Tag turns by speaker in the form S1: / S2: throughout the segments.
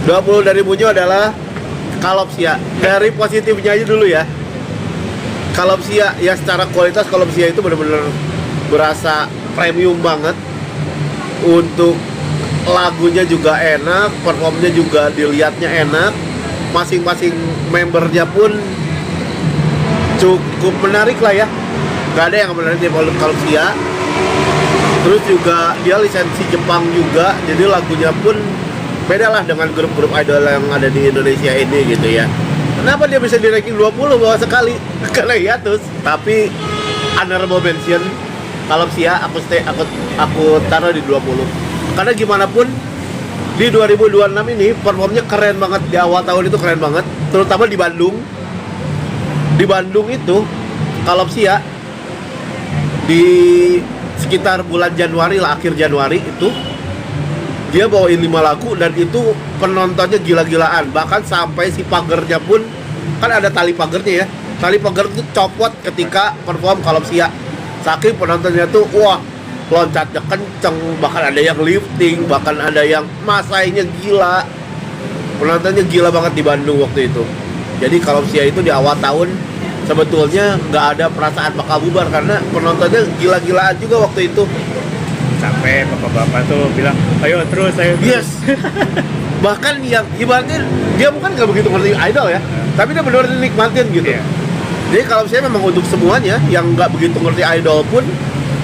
S1: 20 dari Munyo adalah Kalopsia. Dari positifnya aja dulu ya. Kalopsia ya, secara kualitas Kalopsia itu benar-benar berasa premium banget. Untuk lagunya juga enak, performnya juga dilihatnya enak. Masing-masing membernya pun cukup menarik lah ya. Gak ada yang menarik di Kalopsia. Terus juga dia lisensi Jepang juga, jadi lagunya pun beda lah dengan grup-grup idol yang ada di Indonesia ini gitu ya. Kenapa dia bisa di ranking 20 bawah sekali? Karena hiatus. Tapi honorable mention Kalopsia aku taruh di 20. Karena gimana pun di 2026 ini performnya keren banget, di awal tahun itu keren banget, terutama di Bandung. Di Bandung itu Kalopsia di sekitar bulan Januari lah, akhir Januari itu dia bawain 5 lagu dan itu penontonnya gila-gilaan. Bahkan sampai si pagernya pun, kan ada tali pagernya ya, tali pager itu copot ketika perform Kalopsia. Saking penontonnya tuh wah, loncatnya kenceng, bahkan ada yang lifting, bahkan ada yang masainya gila. Penontonnya gila banget di Bandung waktu itu. Jadi Kalopsia itu di awal tahun sebetulnya nggak ada perasaan bakal bubar karena penontonnya gila-gilaan juga waktu itu.
S2: Sampai bapak-bapak tuh bilang, ayo terus, ayo terus.
S1: Yes. Bahkan yang ibaratnya dia bukan nggak begitu ngerti idol ya, tapi dia benar-benar nikmatin gitu.
S2: Iya.
S1: Jadi Kalopsia memang untuk semuanya yang nggak begitu ngerti idol pun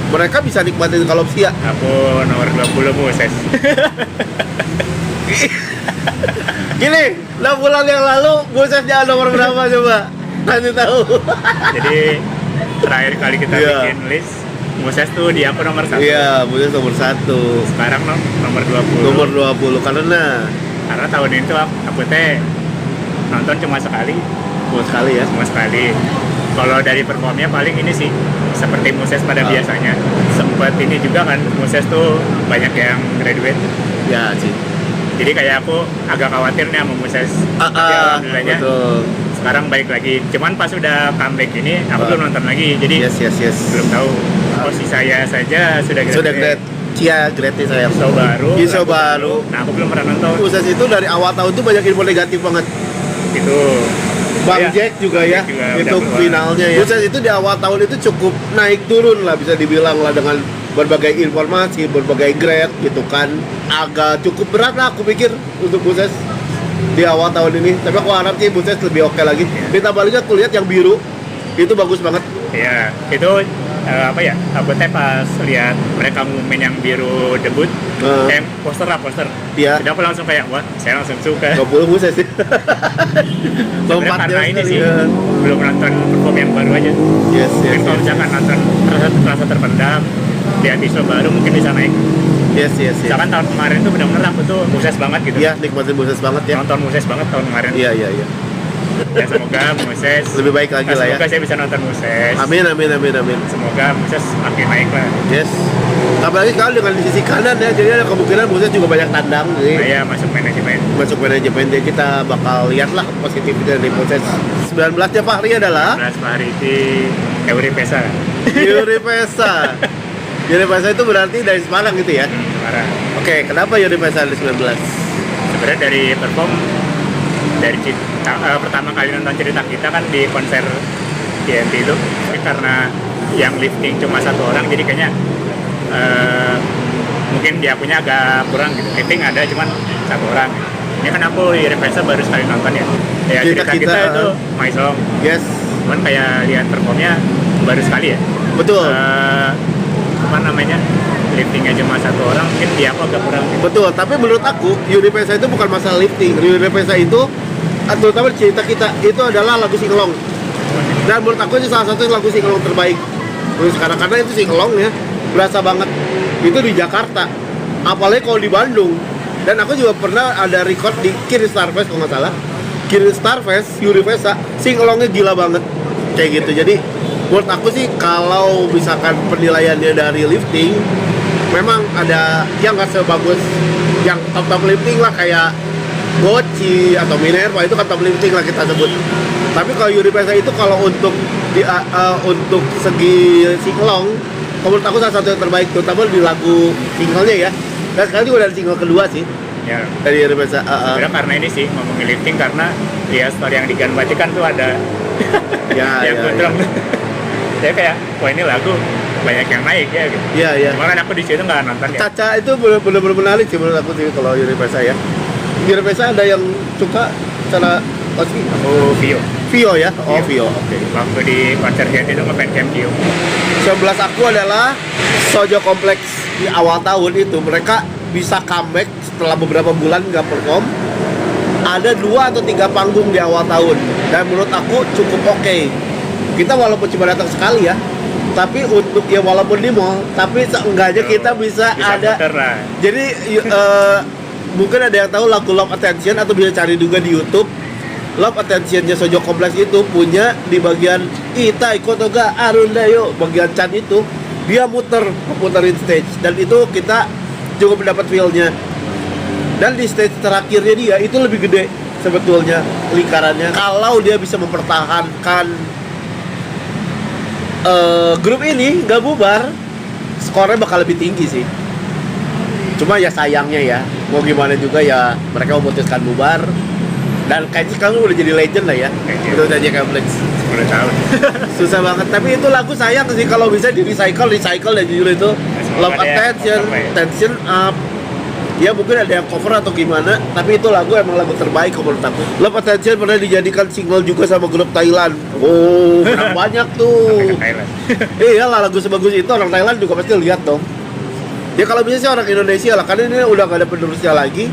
S1: mereka bisa nikmatin Kalopsia.
S2: Aku nomor 20 Moses.
S1: Gini, 6 bulan yang lalu Mosesnya nomor berapa coba? Nanti tahu.
S2: Jadi terakhir kali kita
S1: Iya.
S2: bikin list, Moses tuh di aku nomor 1.
S1: Iya, Moses nomor 1.
S2: Sekarang nomor 20.
S1: Nomor 20 karena
S2: Tahun itu aku teh nonton cuma sekali.
S1: sekali ya.
S2: Cuma sekali. Kalau dari performnya paling ini sih seperti Moses pada biasanya. Sempat ini juga kan, Moses tuh banyak yang graduate.
S1: Ya sih.
S2: Jadi kayak aku agak khawatir nih sama Moses. Tapi alhamdulillahnya
S1: betul.
S2: sekarang balik lagi. Cuman pas udah comeback ini aku belum nonton lagi. Jadi
S1: Yes.
S2: belum tahu. Posisi saya saja sudah graduate.
S1: Sudah grade. Cia, grade saya.
S2: Iso baru.
S1: Iso
S2: lagu
S1: baru.
S2: Nah, aku belum pernah nonton.
S1: Moses itu dari awal tahun tuh banyak info negatif banget.
S2: Itu.
S1: Bang
S2: Iya.
S1: Jack juga ya,
S2: Jack juga
S1: itu
S2: udah keluar.
S1: finalnya ya. Moses itu di awal tahun itu cukup naik turun lah bisa dibilang lah, dengan berbagai informasi, berbagai grade gitu kan. Agak cukup berat lah aku pikir untuk Moses di awal tahun ini. Tapi aku harap sih Moses lebih oke lagi. Ditambah lagi aku lihat yang biru itu bagus banget.
S2: Iya, itu apa ya? Aku teh pas lihat mereka ngumumin yang biru debut, poster.
S1: Iya.
S2: Jadi aku langsung kayak, wah, saya langsung suka.
S1: 20 Moses sih.
S2: Sebenarnya karena ini sih,
S1: ya.
S2: belum nonton perform yang baru aja.
S1: Yes.
S2: Mungkin kalau misalkan nonton rasa terpendam di episode baru mungkin bisa naik.
S1: Yes.
S2: Misalkan tahun kemarin tuh benar-benar aku tuh Moses banget gitu.
S1: Iya, nikmatin Moses banget ya.
S2: Nonton Moses banget tahun kemarin.
S1: Iya.
S2: Ya semoga Moses
S1: Lebih baik lagi lah ya.
S2: Semoga saya bisa nonton Moses.
S1: Amin.
S2: Semoga Moses makin naik lah.
S1: Yes. Apalagi kalau dengan di sisi kanan ya, jadi ada kemungkinan Moses juga banyak tandang. Jadi
S2: Saya masuk manajemen.
S1: masuk manajemen, jadi kita bakal lihat lah positifnya dari Moses. 19-nya Fahri adalah
S2: Ras Fahriti Euri Pesa.
S1: Yuri Pesa. Yuri Pesa itu berarti dari Semarang gitu ya.
S2: Marah.
S1: Oke, kenapa Yuri Pesa di 19?
S2: Sebenarnya dari perform dari pertama kali nonton cerita kita kan di konser TNT itu. Tapi karena yang lifting cuma satu orang, jadi kayaknya mungkin dia punya agak kurang gitu. Lifting ada cuman satu orang. Ini kan aku di Repesa baru sekali nonton ya. Ya cerita kita itu My Song.
S1: Yes.
S2: Cuman kayak lihat performnya baru sekali ya.
S1: Betul.
S2: Apa namanya? Liftingnya cuma satu orang, mungkin dia aku agak kurang gitu.
S1: Betul, tapi menurut aku Yuri Pesa itu bukan masalah lifting. Yuri Pesa itu terutama cerita kita itu adalah lagu singelong. Dan menurut aku itu salah satu lagu singelong terbaik. Terus karena itu singelong ya, berasa banget. Itu di Jakarta. Apalagi kalau di Bandung. Dan aku juga pernah ada record di Kirin Starfest kalau nggak salah. Kirin Starfest, Yuri Pesa, singelongnya gila banget. Kayak gitu. Jadi menurut aku sih kalau misalkan penilaiannya dari lifting, memang ada yang nggak sebagus yang top lifting lah, kayak Goci atau Minerva itu kan top lifting lah kita sebut. Tapi kalau Yuri Pesa itu kalau untuk untuk segi singelong, menurut aku salah satu yang terbaik, terutama di lagu singlenya ya. Dan sekarang juga ada single kedua sih.
S2: Ya.
S1: Dari Yerepesa.
S2: Sebenarnya karena ini sih ngomongin lifting karena ya story yang Digan bacakan tuh ada
S1: Ya,
S2: yang
S1: ya,
S2: gondrong. Saya kayak, wah ini lagu banyak yang naik ya gitu.
S1: Iya, iya.
S2: Cuma kan aku di situ nggak nonton ya.
S1: Caca itu benar-benar menarik sih menurut aku sih kalau Yerepesa ya. Yerepesa ada yang suka cara sih?
S2: Oh, Vio.
S1: Vio ya? Oh,
S2: Vio.
S1: Vio. Oke.
S2: Waktu di konser Gent itu ngefans camp Vio.
S1: 11 aku adalah Sojo Kompleks di awal tahun itu mereka bisa comeback setelah beberapa bulan nggak perform. Ada 2 atau 3 panggung di awal tahun dan menurut aku cukup oke. Kita walaupun cuma datang sekali ya, tapi untuk ya walaupun di mall, tapi seenggaknya kita bisa ada.
S2: Muter lah.
S1: Jadi mungkin ada yang tahu lagu Love Attention atau bisa cari juga di YouTube. Love Attention-nya Sojo Kompleks itu punya di bagian Itai Kotoga Arundayo bagian chat itu dia muterin stage dan itu kita cukup mendapat feel-nya. Dan di stage terakhirnya dia itu lebih gede sebetulnya lingkarannya kalau dia bisa mempertahankan grup ini nggak bubar, skornya bakal lebih tinggi sih. Cuma ya sayangnya ya, mau gimana juga ya mereka memutuskan bubar. Dan kayaknya kamu udah jadi legend lah ya. Itu aja Kompleks
S2: 10 tahun.
S1: Susah banget, tapi itu lagu sayang sih kalau bisa di recycle dan jujur itu. Love Attention Up. Ya mungkin ada yang cover atau gimana, tapi itu lagu emang lagu terbaik menurut aku. Love Attention pernah dijadikan single juga sama grup Thailand. Oh, menang banyak tuh.
S2: Sampai ke Thailand.
S1: Iya lah, lagu sebagus itu orang Thailand juga pasti lihat dong. Ya kalau bisa sih orang Indonesia lah, karena ini udah gak ada penerusnya lagi.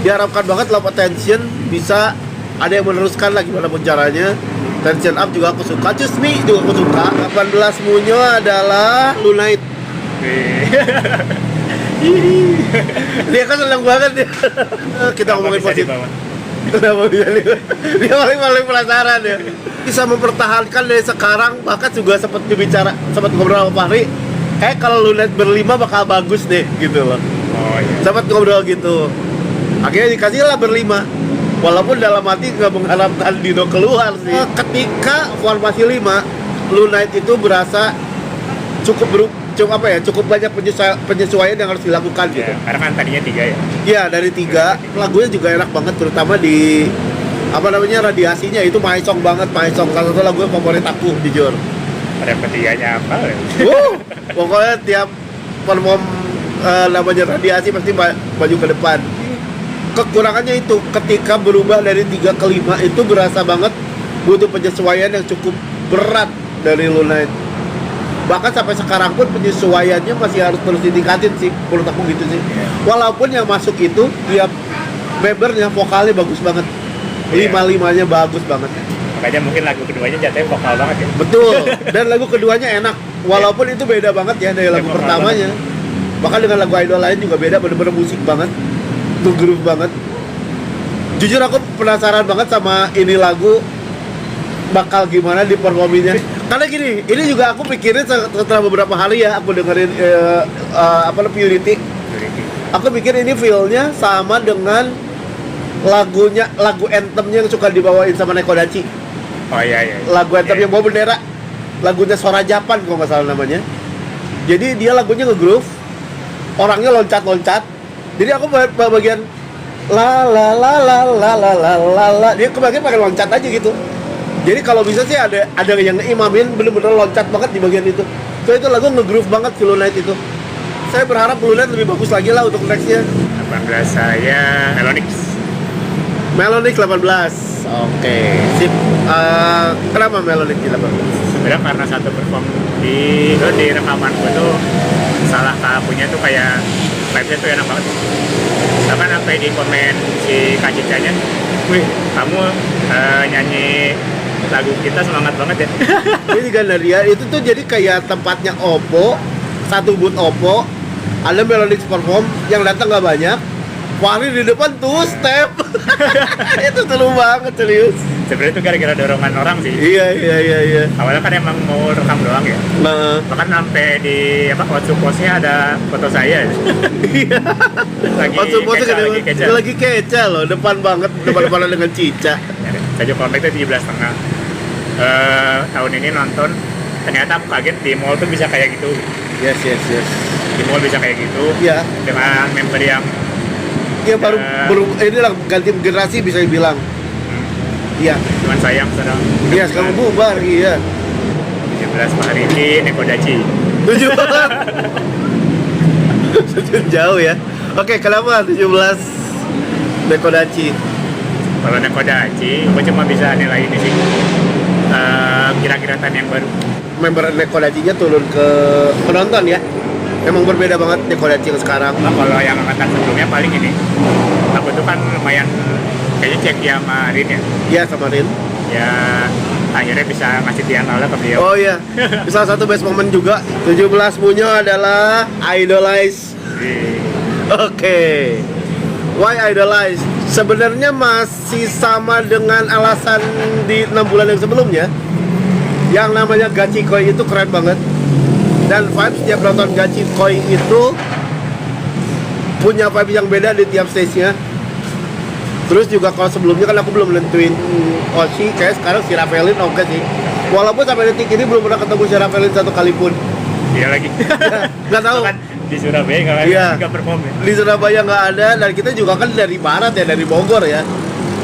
S1: Diharapkan banget Love Attention bisa ada yang meneruskan lah gimana pun caranya. Tension Up juga aku suka, Choose Me juga aku suka. 18 Munyo adalah Lunite. Dia kan seneng banget dia. Kita ngomongin positif. Kenapa bisa dia paling penasaran ya. Bisa mempertahankan dari sekarang, bahkan juga sempat ngobrol sama Fahri. Kayak kalau Lunite berlima bakal bagus deh gitu loh.
S2: Oh iya.
S1: Sempat ngobrol gitu. Akhirnya dikasih lah berlima. Walaupun dalam hati nggak mengharapkan Dino keluar sih. Ketika formasi 5, Lunite itu berasa cukup banyak penyesuaian yang harus dilakukan gitu.
S2: Ya, karena kan tadinya 3 ya.
S1: Iya, dari 3 lagunya juga enak banget, terutama di radiasinya itu maisong banget, maisong. Salah satu lagu yang favorit aku jujur.
S2: Ada ketiganya apa ya?
S1: Pokoknya tiap perform namanya radiasi pasti maju ke depan. Kekurangannya itu ketika berubah dari 3 ke 5 itu berasa banget butuh penyesuaian yang cukup berat dari Lunite. Bahkan sampai sekarang pun penyesuaiannya masih harus terus ditingkatin sih, menurut aku gitu sih. Walaupun yang masuk itu tiap membernya vokalnya bagus banget, 5-5-nya bagus banget.
S2: Makanya mungkin lagu keduanya jatuhnya vokal banget ya.
S1: Betul, dan lagu keduanya enak. Walaupun itu beda banget ya dari lagu pertamanya. Bahkan dengan lagu idol lain juga beda, bener-bener musik banget, tuh groove banget. Jujur aku penasaran banget sama ini lagu bakal gimana di performinya. Karena gini, ini juga aku pikirin setelah beberapa hari ya aku dengerin Purity. Aku pikir ini feel-nya sama dengan lagu anthemnya yang suka dibawain sama Nekodachi.
S2: Oh iya.
S1: Lagu anthem yang bawa bendera. Lagunya Sora Japan kalau nggak salah namanya. Jadi dia lagunya nge-groove, orangnya loncat-loncat. Jadi aku bagian la la la la la la la la la. Dia kebagian pakai loncat aja gitu. Jadi kalau bisa sih ada yang ngeimamin bener-bener loncat banget di bagian itu. So itu lagu nge-groove banget si Lunite itu. Saya berharap Lunite lebih bagus lagi lah untuk nextnya.
S2: 18 saya
S1: Melonix 18. Oke, sip. Kenapa Melonix 18?
S2: Sebenarnya karena satu perform di rekaman gue tuh salah punya tuh kayak vibe-nya tuh enak banget. Bahkan sampai di komen si Kak Cicanya, wih kamu nyanyi lagu kita semangat banget ya.
S1: Ini Gandaria itu tuh jadi kayak tempatnya Oppo, satu booth Oppo, ada Melonix perform yang datang nggak banyak. Fahri di depan tuh step. Itu seru banget serius.
S2: Sebenarnya itu gara-gara dorongan orang sih.
S1: Iya.
S2: Awalnya kan emang mau rekam doang ya.
S1: Nah,
S2: Bahkan sampai di WhatsApp-nya ada foto saya.
S1: iya. Lagi keca loh, depan dengan Cica.
S2: Sojo Kompleks itu 17,5. Tahun ini nonton, ternyata aku kaget di mall tuh bisa kayak gitu.
S1: Yes.
S2: Di mall bisa kayak gitu.
S1: Iya.
S2: Dengan member yang
S1: Ya baru ini lah ganti generasi bisa dibilang. Iya.
S2: Cuman sayang sekarang.
S1: Iya sekarang bubar, iya.
S2: 17 hari ini Nekodachi.
S1: Tujuh. Jauh ya. Oke, kenapa 17 Nekodachi?
S2: Kalau Nekodachi, gue cuma bisa nilai ini sih. Kira-kira tan yang baru.
S1: Member Nekodachi-nya turun ke penonton ya. Emang berbeda banget Nekodachi yang sekarang.
S2: Nah, kalau yang angkatan sebelumnya paling ini. Aku tuh kan lumayan kayaknya cek ya sama Rin ya.
S1: Iya sama Rin.
S2: Ya akhirnya bisa ngasih tiang ala ke beliau.
S1: Oh iya. Salah satu best moment juga 17 Munyo adalah Idolize. Oke. Why Idolize? Sebenarnya masih sama dengan alasan di 6 bulan yang sebelumnya. Yang namanya Gachikoi itu keren banget. Dan vibes tiap nonton Gachikoi itu punya vibe yang beda di tiap stage-nya. Terus juga kalau sebelumnya kan aku belum nentuin Oshi, kayak sekarang si Rafaelin oke sih. Walaupun sampai detik ini belum pernah ketemu si Rafaelin satu kali pun.
S2: Iya lagi.
S1: Nggak tahu.
S2: Kan di Surabaya nggak perform ya.
S1: Di Surabaya nggak ada, dan kita juga kan dari barat ya, dari Bogor ya.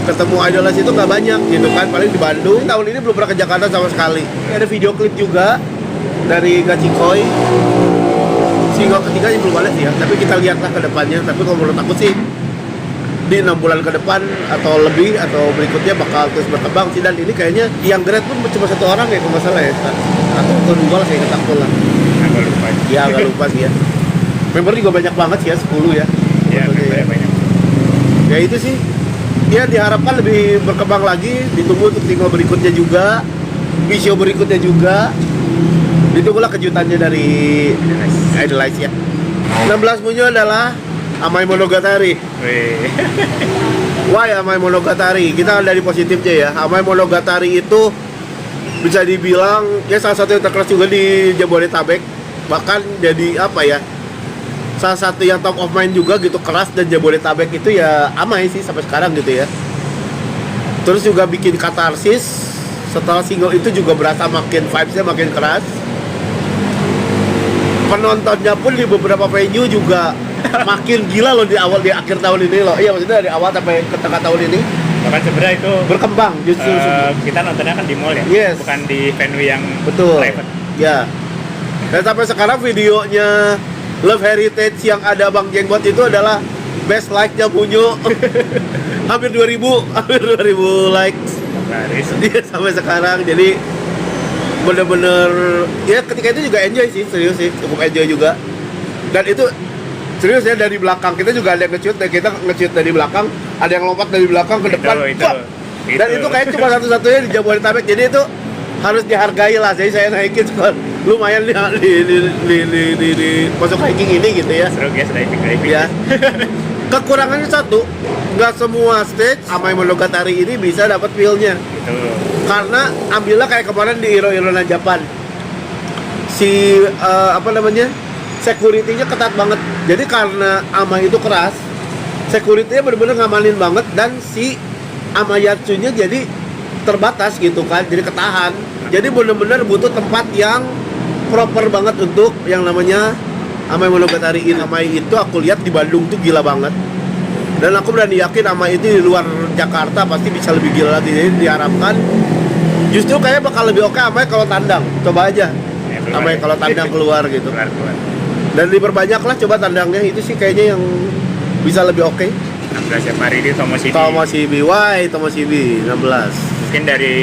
S1: Ketemu Idolize itu nggak banyak gitu kan, paling di Bandung. Tahun ini belum pernah ke Jakarta sama sekali. Ada video klip juga dari Gachikoi. Single ketiganya belum ada sih ya, tapi kita lihatlah ke depannya. Tapi kalau menurut aku sih di 6 bulan ke depan atau lebih atau berikutnya bakal terus berkembang sih. Dan ini kayaknya yang grade pun cuma satu orang ya kalau nggak salah ya, atau kedua lah kayak aku lah.
S2: Agak lupa.
S1: Ya agak lupa sih ya. Member juga banyak banget sih ya, 10 ya.
S2: Iya,
S1: Maksudnya
S2: banyak.
S1: ya itu sih. Ya diharapkan lebih berkembang lagi. Ditunggu untuk single berikutnya juga, show berikutnya juga. Ditunggulah kejutannya dari Idolize ya. 16 Munyo adalah Amai Monogatari.
S2: Wih.
S1: Why Amai Monogatari? Kita dari positifnya ya. Amai Monogatari itu bisa dibilang ya salah satu yang terkeras juga di Jabodetabek. Bahkan jadi apa ya, salah satu yang top of mind juga gitu, keras dan Jabodetabek itu ya Amai sih sampai sekarang gitu ya. Terus juga bikin katarsis. Setelah single itu juga berasa makin vibes-nya makin keras. Penontonnya pun di beberapa venue juga makin gila loh di akhir tahun ini loh. Iya maksudnya dari awal sampai ke tengah tahun ini
S2: Bahkan sebenarnya itu
S1: berkembang justru.
S2: kita nontonnya kan di mall ya,
S1: Yes.
S2: bukan di venue yang
S1: Betul.
S2: private.
S1: Ya. Dan sampai sekarang videonya Love Heritage yang ada Bang Jenggot itu adalah best like-nya Munyo. hampir 2000 likes.
S2: Laris.
S1: Dia sampai sekarang. Jadi bener-bener ya ketika itu juga enjoy sih, serius sih, cukup enjoy juga. Dan itu serius ya, dari belakang kita juga ada yang nge-shoot, dan kita nge-shoot dari belakang, ada yang lompat dari belakang ke depan. Wah! Dan itu kayak cuma satu-satunya di Jabodetabek, jadi itu harus dihargai lah. Jadi saya naikin skor lumayan di masuk hiking ini gitu ya.
S2: Seru guys, diving.
S1: Ya. Kekurangannya satu, nggak semua stage Amai Monogatari ini bisa dapat feel-nya.
S2: Gitu.
S1: Karena ambillah kayak kemarin di Iro-Irona Japan, si security-nya ketat banget. Jadi karena Amai itu keras, security-nya benar-benar ngamanin banget, dan si Amayatsu-nya jadi terbatas gitu kan, jadi ketahan. Jadi benar-benar butuh tempat yang proper banget untuk yang namanya Amai Monogatari ini. Amai itu aku lihat di Bandung tuh gila banget. Dan aku berani yakin Amai itu di luar Jakarta pasti bisa lebih gila lagi. Jadi diharapkan justru kayaknya bakal lebih oke Amai kalau tandang. Coba aja
S2: Ya,
S1: Amai kalau tandang keluar gitu.
S2: Keluar.
S1: Dan diperbanyak lah coba tandangnya, itu sih kayaknya yang bisa lebih oke.
S2: 16 hari ini Tomoshiki.
S1: Tomoshiki 16.
S2: Mungkin dari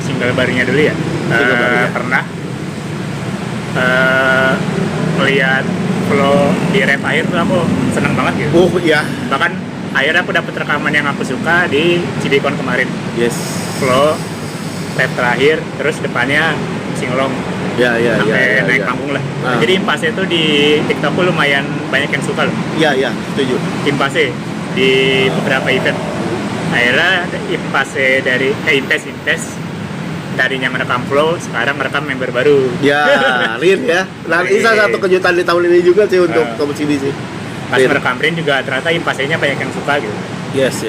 S2: single barunya dulu ya.
S1: Single barunya.
S2: Pernah melihat flow di rap akhir tuh aku seneng banget gitu.
S1: Iya.
S2: Bahkan akhirnya aku dapet rekaman yang aku suka di Cidikon kemarin.
S1: Yes.
S2: Flow rap terakhir, terus depannya singlong sampai naik panggung lah.
S1: Ah.
S2: Jadi impasnya tuh di TikTok lumayan banyak yang suka loh.
S1: Iya, setuju.
S2: Impasnya di beberapa event. Akhirnya impasnya dari Impes tadinya merekam flow, sekarang merekam member baru.
S1: Ya, Rin ya. Nah, ini salah satu kejutan di tahun ini juga sih untuk Tomoshiki sih.
S2: Pas
S1: Rin.
S2: merekam Rin juga ternyata impasnya banyak yang suka gitu.
S1: Yes.